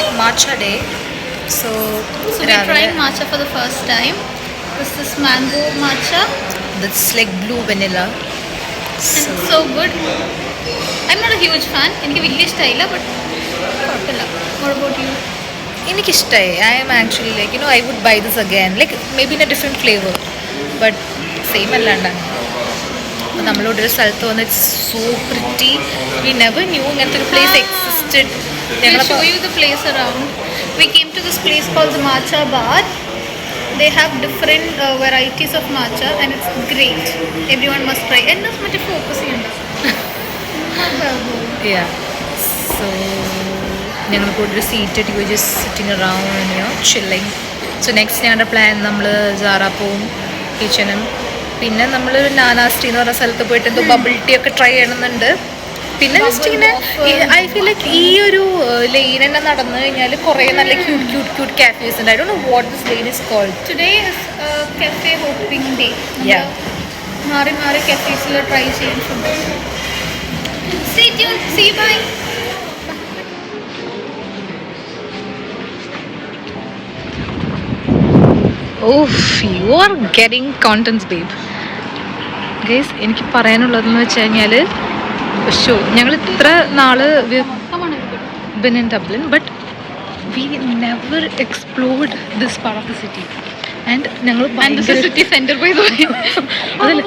like matcha day. So we're trying matcha for the first time. This is mango matcha. That's like blue vanilla. And it's so good. I'm not a huge fan. എനിക്ക് വലിയ ഇഷ്ടമായില്ല, but കുഴപ്പമില്ല. What about you? എനിക്കിഷ്ടമായി. I am actually like, you know, I would buy this again. Like maybe in a different flavor. But same അല്ലാണ്ടാണ്. അപ്പോൾ നമ്മളോട് ഒരു സ്ഥലത്ത് വന്ന് it's so pretty. We never knew ഇങ്ങനത്തെ ഒരു place existed. I'll show you the place around. We came to this place called the Matcha Bar. They have different varieties of matcha and it's great. Everyone must try. And that's much focus in Yeah. So ഞങ്ങൾക്ക് ഒരു seat ഇട്ട് just sitting around and you know chilling. So next ഞങ്ങളുടെ plan നമ്മൾ Sara പോവും, കിച്ചനും, പിന്നെ നമ്മൾ നാനാസ്റ്റി എന്ന് പറഞ്ഞ സ്ഥലത്ത് പോയിട്ട് എന്തോ ബബിൾ ടീ ഒക്കെ ട്രൈ ചെയ്യണമെന്നുണ്ട്. പിന്നെ ജസ്റ്റ് ഇങ്ങനെ ഐ ഫീൽ ലൈക്ക് ഈ ഒരു ലൈൻ തന്നെ നടന്നു കഴിഞ്ഞാൽ കുറേ നല്ല ക്യൂട്ട് കാഫേസ് ഉണ്ട്. I don't know what this line is called. Today is cafe hopping day. Yeah. മാറി മാറി cafes ട്രൈ ചെയ്യും. Stay tuned. See you. Bye. Oh, you are getting contents, babe. Guys, എനിക്ക് പറയാനുള്ളതെന്ന് വെച്ച് കഴിഞ്ഞാൽ ഞങ്ങൾ ഇത്ര നാള് been in Dublin, but we never explored this part of the city. And ഞങ്ങൾ city center by the way. അതല്ല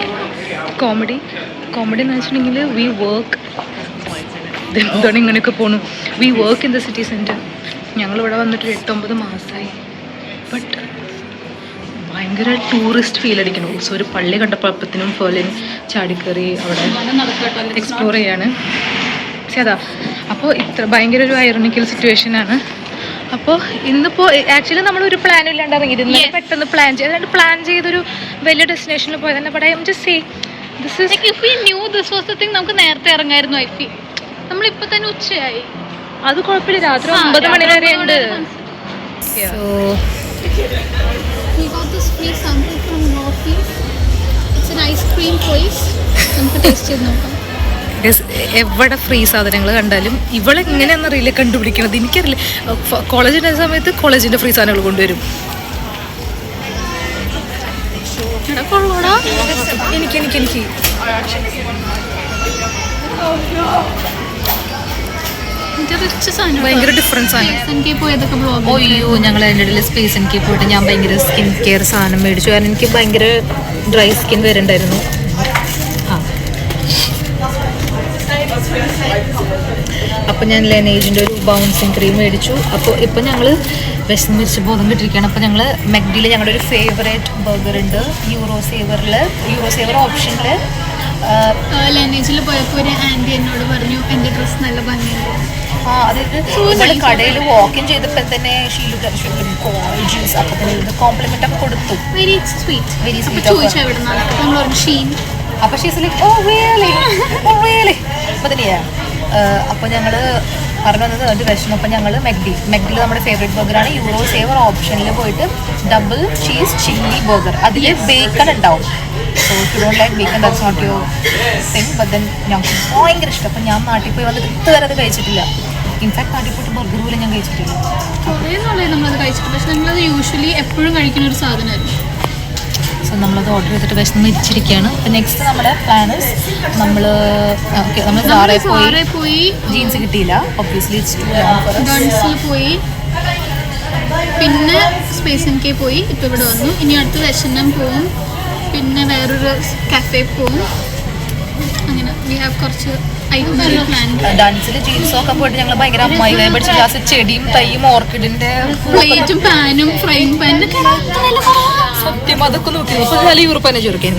കോമഡി എന്ന് വെച്ചിട്ടുണ്ടെങ്കിൽ വി വർക്ക് എന്താണ് ഇങ്ങനെയൊക്കെ പോണു. We work in the city centre. ഞങ്ങളിവിടെ വന്നിട്ട് 8-9 മാസമായി. ബട്ട് ഭയങ്കര ടൂറിസ്റ്റ് ഫീൽ അടിക്കണം. സോ ഒരു പള്ളി കണ്ടപ്പോൾ അപ്പത്തിനും ഫേലിൻ ചാടിക്കറി അവിടെ എക്സ്പ്ലോർ ചെയ്യാണ്. അതാ അപ്പോൾ ഇത്ര ഭയങ്കര ഒരു ഐറോണിക്കൽ സിറ്റുവേഷനാണ്. അപ്പോൾ ഇന്നിപ്പോൾ ആക്ച്വലി നമ്മളൊരു പ്ലാനും ഇല്ലാണ്ട് ഇറങ്ങിയിരുന്നു. പെട്ടെന്ന് പ്ലാൻ ചെയ്തൊരു വലിയ ഡെസ്റ്റിനേഷനിൽ പോയത് തന്നെ. But I am just say this is if we knew this was the thing നമുക്ക് നേരത്തെ ഇറങ്ങായിരുന്നു. ഐ ഫീൽ നമ്മളിപ്പോൾ തന്നെ ഉച്ചയായി. അത് കുഴപ്പമില്ല, രാത്രി 9 മണി വരെ ഉണ്ട്. We got this free sample from Northeast. It's an ice cream place. നമുക്ക് ടേസ്റ്റ് ചെയ്ത് നോക്കാം. എവിടെ ഫ്രീ സാധനങ്ങൾ കണ്ടാലും ഇവളെങ്ങനെയാണെന്ന് അറിയില്ല കണ്ടുപിടിക്കണത്. എനിക്കറിയില്ല. കോളേജിൻ്റെ സമയത്ത് കോളേജിൻ്റെ ഫ്രീ സാധനങ്ങൾ കൊണ്ടുവരും. എനിക്ക് ഭയങ്കര ഡിഫറൻസ് ആണ്. അയ്യോ, ഞങ്ങൾ അതിൻ്റെ ഇടയിൽ സ്പേസ് എനിക്ക് പോയിട്ട് ഞാൻ ഭയങ്കര സ്കിൻ കെയർ സാധനം മേടിച്ചു. കാരണം എനിക്ക് ഭയങ്കര ഡ്രൈ സ്കിൻ വരുന്നുണ്ടായിരുന്നു. അപ്പോൾ ഞാൻ ലെനേജിൻ്റെ ഒരു ബൗൺസിങ് ക്രീം മേടിച്ചു. അപ്പോൾ ഇപ്പോൾ ഞങ്ങൾ വിശന്നിരിച്ച് ബോധം കിട്ടിയിരിക്കുകയാണ്. അപ്പോൾ ഞങ്ങൾ മെക്ഡിയിൽ ഞങ്ങളുടെ ഒരു ഫേവറേറ്റ് ബർഗർ ഉണ്ട്. യൂറോ സേവർ ഓപ്ഷനിൽ ലെനേജിൽ പോയപ്പോൾ ഒരു ആൻറ്റി എന്നോട് പറഞ്ഞു എൻ്റെ ഡ്രസ്സ് നല്ല ഭംഗിയുണ്ട്. അതായത് കടയിൽ വാക്കിൻ ചെയ്തപ്പോൾ തന്നെ ജ്യൂസ് അപ്പോൾ തന്നെ കോംപ്ലിമെൻ്റ് ഒക്കെ കൊടുത്തു. വെരി സ്വീറ്റ് ചോദിച്ചു എവിടെ നിന്നാണ്. നമ്മൾ പറഞ്ഞു ഷീൻ. അപ്പോൾ ഷീസ് ലൈക്ക് ഓ റിയലി അപ്പോൾ തന്നെയാ. അപ്പോൾ ഞങ്ങൾ പറഞ്ഞു വന്നത് ഒരു വിഷമം. അപ്പോൾ ഞങ്ങൾ മെക്ഡിയിൽ നമ്മുടെ ഫേവറേറ്റ് ബർഗറാണ്. യൂറോ സേവർ ഓപ്ഷനിൽ പോയിട്ട് ഡബിൾ ചീസ് ചില്ലി ബർഗർ. അതിൽ ബേക്കൺ ഉണ്ടാവും. So if you don't like bacon that's not your thing. But then ഞങ്ങൾക്ക് ഭയങ്കര ഇഷ്ടം. അപ്പോൾ ഞാൻ നാട്ടിൽ പോയി വന്നിട്ട് ഇതുവരെ അത് കഴിച്ചിട്ടില്ല. ഇൻഫാക്ട് നാട്ടിൽ പോയിട്ട് ബർഗർ പോലും ഞാൻ കഴിച്ചിട്ടില്ല. കുറേ നാളെ നമ്മളത് കഴിച്ചിട്ട്. പക്ഷെ നമ്മളത് യൂഷ്വലി എപ്പോഴും കഴിക്കുന്ന ഒരു സാധനമായിരുന്നു. സോ നമ്മളത് ഓർഡർ ചെയ്തിട്ട് വിശന്ന് ഇരിച്ചിരിക്കുകയാണ്. അപ്പോൾ നെക്സ്റ്റ് നമ്മുടെ പ്ലാനസ് നമ്മൾ സാറേ പോയി ജീൻസ് കിട്ടിയില്ല. ഒബ്വിയസ്ലി ഗൺസിൽ പോയി, പിന്നെ സ്പേസ് എൻ കെ പോയി. ഇപ്പോൾ ഇവിടെ വന്നു. ഇനി അടുത്ത് H&M പോവും, പിന്നെ വേറൊരു കഫേ പോവും. അങ്ങനെ വി ഹാവ് കുറച്ച് ഡാൻസിൽ ജീൻസൊക്കെ പോയിട്ട് ഞങ്ങൾ ഭയങ്കര അമ്മായി പഠിച്ച ജാസ് ചെടിയും തൈയും ഓർക്കിഡിന്റെ പ്ലേറ്റും പാനും ഫ്രൈങ് പാനും സത്യം അതൊക്കെ നോക്കി. അപ്പോൾ നല്ല യൂറോപ്പ് തന്നെ ചോദിക്കാൻ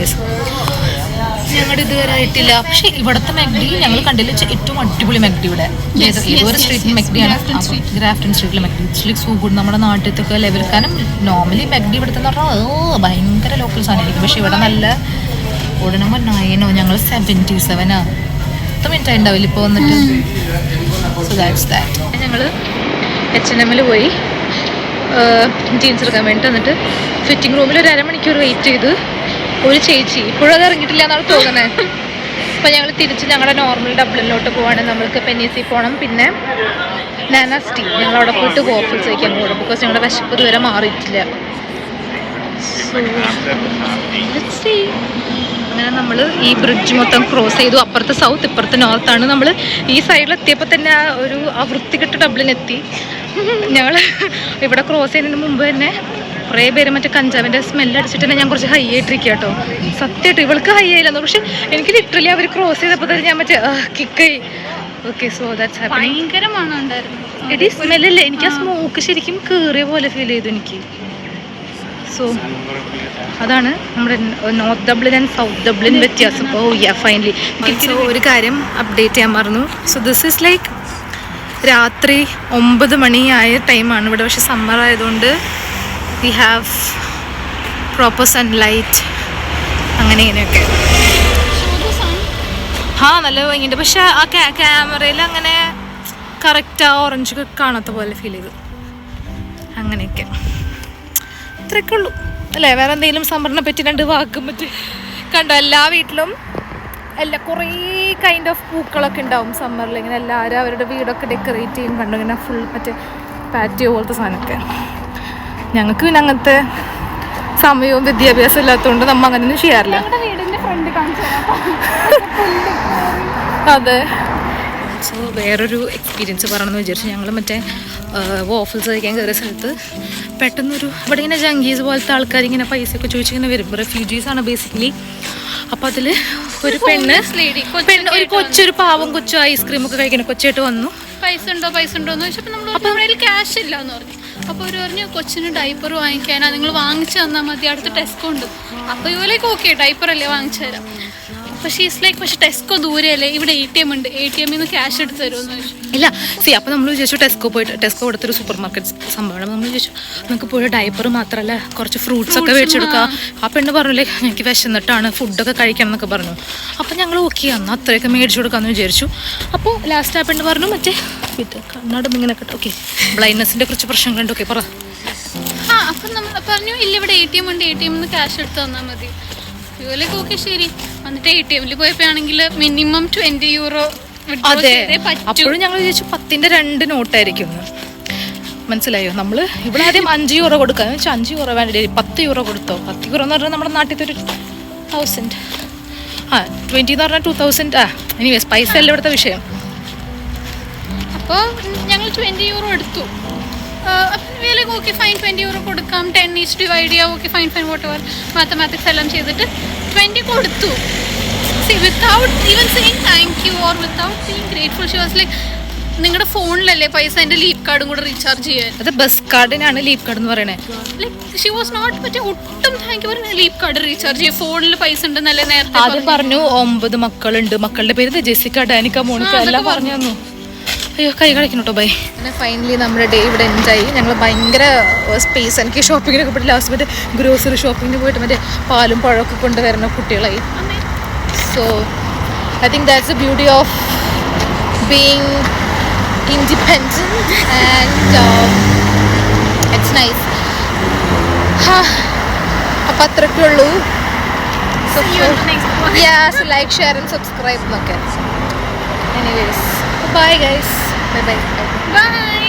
ഞങ്ങളുടെ ഇതുവരെ ആയിട്ടില്ല. പക്ഷേ ഇവിടുത്തെ മെക്ഡി ഞങ്ങൾ കണ്ടതിൽ ഏറ്റവും അടിപൊളി മെക്ഡി ഇവിടെ ഏതൊരു സ്ട്രീറ്റ് മെക്ഡിയാണ്. ഗ്രാഫ്റ്റൺ സ്ട്രീറ്റിലെ McD it's like so good. നമ്മുടെ നാട്ടിലത്തൊക്കെ ലെവൽ. കാരണം നോർമലി മെക്ഡി ഇവിടുത്തെ എന്ന് പറഞ്ഞാൽ ഭയങ്കര ലോക്കൽ സാധനമായിരിക്കും. പക്ഷേ ഇവിടെ നല്ല ഓടണമ്പോൾ 9 ഞങ്ങൾ 77 10 മിനിറ്റ് ഉണ്ടാവില്ല ഇപ്പോൾ വന്നിട്ട്. So that's that. ഞങ്ങൾ H&Mൽ പോയി ജീൻസ് എടുക്കാൻ വേണ്ടി വന്നിട്ട് ഫിറ്റിംഗ് റൂമിൽ ഒരു അരമണിക്കൂർ വെയിറ്റ് ചെയ്ത് ഒരു ചേച്ചി ഇപ്പോഴും അത് ഇറങ്ങിയിട്ടില്ല എന്നാണ് തോന്നുന്നത്. അപ്പോൾ ഞങ്ങൾ തിരിച്ച് ഞങ്ങളുടെ നോർമൽ ഡബ്ലിനിലോട്ട് പോവാണ്. നമ്മൾക്ക് പെന്നീസിൽ പോകണം. പിന്നെ നാനാസ് ടീ. ഞങ്ങൾ അവിടെ പോയിട്ട് വോഫിൾസ് കഴിക്കാൻ പോകും ബിക്കോസ് ഞങ്ങളുടെ വിശപ്പ് ഇതുവരെ മാറിയിട്ടില്ല. അങ്ങനെ നമ്മൾ ഈ ബ്രിഡ്ജ് മൊത്തം ക്രോസ് ചെയ്തു. അപ്പുറത്ത് സൗത്ത്, ഇപ്പുറത്ത് നോർത്താണ്. നമ്മൾ ഈ സൈഡിലെത്തിയപ്പോൾ തന്നെ ആ വൃത്തികെട്ട ഡബ്ലിനെത്തി. ഞങ്ങൾ ഇവിടെ ക്രോസ് ചെയ്യുന്നതിന് മുമ്പ് തന്നെ കുറേ പേര് മറ്റേ കഞ്ചാവിൻ്റെ സ്മെല്ലടിച്ചിട്ട് തന്നെ ഞാൻ കുറച്ച് ഹൈ ആയിട്ടിരിക്കുക കേട്ടോ. സത്യമായിട്ട് ഇവൾക്ക് ഹൈ ആയില്ലെന്നു, പക്ഷെ എനിക്ക് ലിറ്ററലി അവർ ക്രോസ് ചെയ്തപ്പോൾ തന്നെ ഞാൻ മറ്റേ കിക്കായി. Okay, so that's happening. ഭയങ്കരമാണ് ഉണ്ടായിരുന്നു. എടി സ്മെല്ലല്ലേ, എനിക്ക് ആ സ്മോക്ക് ശരിക്കും കയറിയ പോലെ ഫീൽ ചെയ്തു എനിക്ക്. സോ അതാണ് നമ്മുടെ north Dublin and south Dublin വ്യത്യാസം. ഓ യാ, ഫൈനലി. സോ ഒരു കാര്യം അപ്ഡേറ്റ് ചെയ്യാൻ മറന്നു. സോ ദിസ് ഈസ് ലൈക്ക് രാത്രി 9 മണിയായ ടൈമാണ് ഇവിടെ. പക്ഷെ സമ്മർ ആയതുകൊണ്ട് വി ഹാവ് പ്രോപ്പർ സൺലൈറ്റ്, അങ്ങനെ ഇങ്ങനെയൊക്കെ. നല്ല ഭംഗിയുണ്ട്. പക്ഷെ ആ ക്യാമറയിൽ അങ്ങനെ കറക്റ്റ് ആ ഓറഞ്ച് കാണാത്ത പോലെ ഫീൽ ചെയ്തു. അങ്ങനെയൊക്കെ ഇത്രയൊക്കെ ഉള്ളൂ അല്ലേ? വേറെ എന്തെങ്കിലും സമ്മറിനെ പറ്റി 2 വാക്കും പറ്റി കണ്ടോ? എല്ലാ വീട്ടിലും കുറേ കൈൻഡ് ഓഫ് പൂക്കളൊക്കെ ഉണ്ടാവും സമ്മറിൽ. ഇങ്ങനെ എല്ലാവരും അവരുടെ വീടൊക്കെ ഡെക്കറേറ്റ് ചെയ്യും. കണ്ടു ഇങ്ങനെ ഫുൾ മറ്റേ പാറ്റിയോ പോലത്തെ സാധനമൊക്കെ. ഞങ്ങൾക്ക് പിന്നെ അങ്ങനത്തെ സമയവും വിദ്യാഭ്യാസം ഇല്ലാത്തതുകൊണ്ട് നമ്മൾ അങ്ങനെയൊന്നും ചെയ്യാറില്ല. അതെ. സോ വേറൊരു എക്സ്പീരിയൻസ് പറയണമെന്ന് വിചാരിച്ചു. ഞങ്ങൾ മറ്റേ വോഫിൾസ് കഴിക്കാൻ കയറിയ സ്ഥലത്ത് പെട്ടെന്നൊരു ഇവിടെ ഇങ്ങനെ ജങ്കീസ് പോലത്തെ ആൾക്കാർ ഇങ്ങനെ പൈസയൊക്കെ ചോദിച്ചിങ്ങനെ വരും. റെഫ്യൂജീസ് ആണ് ബേസിക്കലി. അപ്പോൾ അതിൽ ഒരു പെണ്ണ് ഒരു കൊച്ചൊരു പാവം കൊച്ചു ഐസ്ക്രീമൊക്കെ കഴിക്കണം കൊച്ചായിട്ട് വന്നു. പൈസ ഉണ്ടോ എന്ന് ചോദിച്ചപ്പോൾ നമ്മൾ ക്യാഷ് ഇല്ല എന്ന് പറഞ്ഞു. അപ്പോൾ അവർ പറഞ്ഞു കൊച്ചിന് ഡൈപ്പർ വാങ്ങിക്കാനാ, നിങ്ങൾ വാങ്ങിച്ചു തന്നാൽ മതി, അടുത്ത ടെസ്കോ ഉണ്ട്. അപ്പോൾ ഇതുപോലെയൊക്കെ ഓക്കെ, ഡൈപ്പറല്ലേ വാങ്ങിച്ചു തരാം. പക്ഷേ ഈസ് ലൈക്ക് പക്ഷേ ടെസ്കോ ദൂരെയല്ലേ, ഇവിടെ ATM ഉണ്ട്, ATM നിന്ന് ക്യാഷ് എടുത്ത് തരുമെന്ന് ചോദിച്ചു. ഇല്ല അപ്പോൾ നമ്മൾ വിചാരിച്ചു ടെസ്കോ കൊടുത്തൊരു സൂപ്പർ മാർക്കറ്റ് സംഭവമാണ്. നമ്മൾ വിചാരിച്ചു നമുക്ക് പോയി ഡൈപ്പർ മാത്രമല്ല കുറച്ച് ഫ്രൂട്ട്സ് ഒക്കെ മേടിച്ചെടുക്കാം. ആ പെണ്ണ് പറഞ്ഞില്ലേ എനിക്ക് വിശന്നിട്ടാണ് ഫുഡൊക്കെ കഴിക്കണം എന്നൊക്കെ പറഞ്ഞു. അപ്പോൾ ഞങ്ങൾ ഓക്കെ എന്നാൽ അത്രയൊക്കെ മേടിച്ചു കൊടുക്കാമെന്ന് വിചാരിച്ചു. അപ്പോൾ ലാസ്റ്റ് ആ പെണ്ണ് പറഞ്ഞു മറ്റേ കണ്ണാടും ഇങ്ങനെ കേട്ടോ. ഓക്കെ, ബ്ലൈൻഡ്നെസ്സിൻ്റെ കുറച്ച് പ്രശ്നങ്ങളുണ്ട്. ഓക്കെ പറ. അപ്പം നമ്മൾ പറഞ്ഞു ഇല്ല ഇവിടെ ATM ഉണ്ട്, ATM നിന്ന് ക്യാഷ് എടുത്ത് തന്നാൽ മതി. ഇതുപോലെയൊക്കെ ഓക്കെ ശരി. എന്നിട്ട് ATM പോയപ്പോ ആണെങ്കിൽ മിനിമം 20 euro. അതെ, അപ്പോഴും ഞങ്ങൾ വിചാരിച്ചു 10ന്റെ 2 നോട്ടായിരിക്കും. മനസ്സിലായോ? നമ്മൾ ഇവിടെ ആദ്യം 5 euro കൊടുക്കാം. 5 euro വേണ്ടി 10 euro കൊടുത്തോ. 10 euro എന്ന് പറഞ്ഞാൽ നമ്മുടെ നാട്ടിലത്തെ ഒരു 1000. 20 എന്ന് പറഞ്ഞാൽ 2000. എനിവേസ് പൈസ അല്ല ഇവിടുത്തെ വിഷയം. അപ്പോൾ ഞങ്ങൾ 20 euro എടുത്തു. ഓക്കെ ഫൈൻ, 20 euro കൊടുക്കാം. 10 ഈച്ച് ഡിവൈഡ് ചെയ്യാം. Okay fine what ever mathematics എല്ലാം ചെയ്തിട്ട് 20 കൊടുത്തു. Without even saying thank you or without being grateful. She was like നിങ്ങളുടെ ഫോണിലല്ലേ പൈസ, എൻ്റെ ലീപ് കാർഡും കൂടെ റീചാർജ് ചെയ്യാൻ. അത് ബസ് കാർഡിനാണ് ലീപ് കാർഡ് എന്ന് പറയണേ. ലൈക്ക് ഷി വാസ് നോട്ട് മറ്റേ ഒട്ടും താങ്ക് യു പറഞ്ഞു. ലീപ് കാർഡ് റീചാർജ് ചെയ്യാം, ഫോണിൽ പൈസ ഉണ്ടെന്നല്ലേ നേരത്തെ അത് പറഞ്ഞു. 9 മക്കളുണ്ട്. മക്കളുടെ പേര് ജെസിക്ക, ഡാനിക്ക, മോണിക്ക എല്ലാം പറഞ്ഞു തന്നു. അയ്യോ കൈ കളിക്കണം കേട്ടോ. ബൈ. അങ്ങനെ ഫൈനലി നമ്മുടെ ഡേ ഇവിടെ എൻജോയ്. ഞങ്ങൾ ഭയങ്കര സ്പേസ്. എനിക്ക് ഷോപ്പിങ്ങിനൊക്കെ പോയിട്ട് ലാസ്റ്റ് മറ്റേ ഗ്രോസറി ഷോപ്പിങ്ങിന് പോയിട്ട് മറ്റേ പാലും പഴമൊക്കെ കൊണ്ടുവരുന്ന കുട്ടികളായി. So I think that's the beauty of being independent and it's nice. അപ്പം അത്രയ്ക്കേ ഉള്ളൂ. So like share and subscribe എന്നൊക്കെ. Anyways bye guys. Bye.